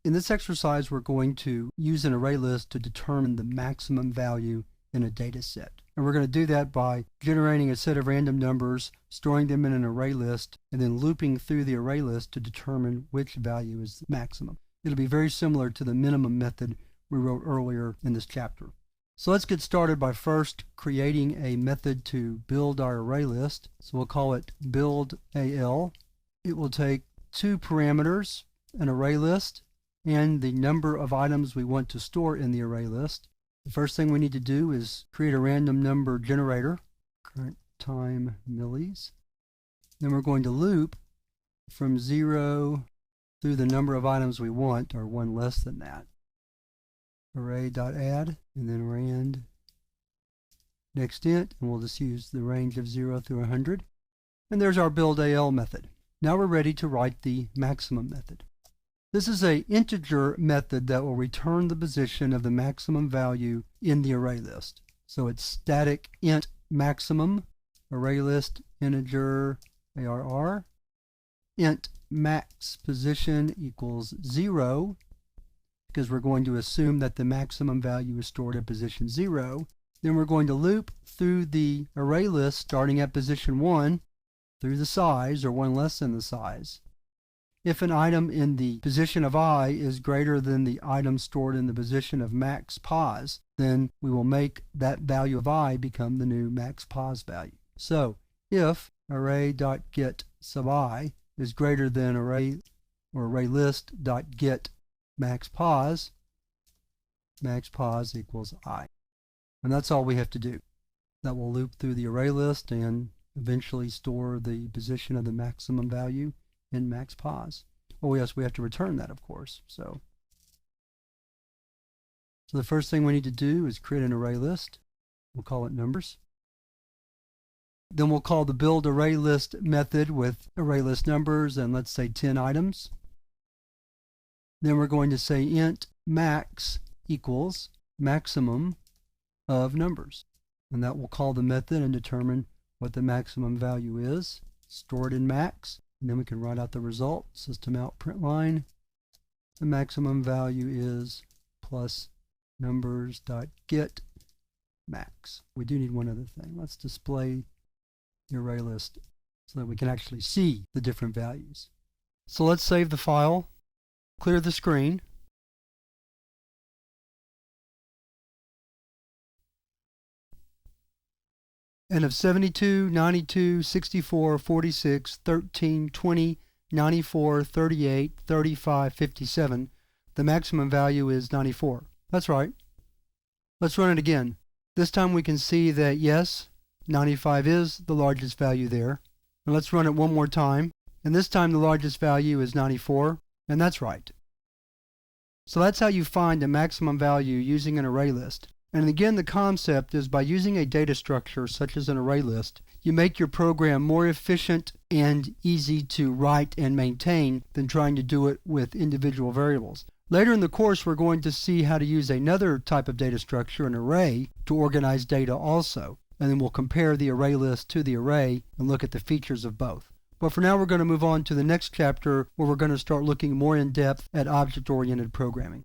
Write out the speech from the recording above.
In this exercise, we're going to use an array list to determine the maximum value in a data set. And we're going to do that by generating a set of random numbers, storing them in an array list, and then looping through the array list to determine which value is the maximum. It'll be very similar to the minimum method we wrote earlier in this chapter. So let's get started by first creating a method to build our array list. So we'll call it build_al. It will take two parameters, an array list, and the number of items we want to store in the array list. The first thing we need to do is create a random number generator, current time millis. Then we're going to loop from 0 through the number of items we want, or one less than that. Array.add, and then rand next int, and we'll just use the range of 0 through 100. And there's our build_al method. Now we're ready to write the maximum method. This is an integer method that will return the position of the maximum value in the array list. So it's static int maximum, array list integer arr, int max position equals 0, because we're going to assume that the maximum value is stored at position 0. Then we're going to loop through the array list starting at position 1 through the size, or one less than the size. If an item in the position of I is greater than the item stored in the position of max pos, then we will make that value of I become the new max pos value. So if array.get sub I is greater than array list.get max pos equals I. And that's all we have to do. That will loop through the array list and eventually store the position of the maximum value in max pos. Oh yes, we have to return that, of course. So the first thing we need to do is create an array list. We'll call it numbers. Then we'll call the build array list method with array list numbers and let's say 10 items. Then we're going to say int max equals maximum of numbers. And that will call the method and determine what the maximum value is, stored in max. And then we can write out the result, system out println. The maximum value is plus numbers.get max. We do need one other thing. Let's display the array list so that we can actually see the different values. So let's save the file, clear the screen. And of 72, 92, 64, 46, 13, 20, 94, 38, 35, 57, the maximum value is 94. That's right. Let's run it again. This time we can see that yes, 95 is the largest value there. And let's run it one more time. And this time the largest value is 94, and that's right. So that's how you find a maximum value using an array list. And again, the concept is by using a data structure such as an array list, you make your program more efficient and easy to write and maintain than trying to do it with individual variables. Later in the course, we're going to see how to use another type of data structure, an array, to organize data also. And then we'll compare the array list to the array and look at the features of both. But for now, we're going to move on to the next chapter where we're going to start looking more in depth at object-oriented programming.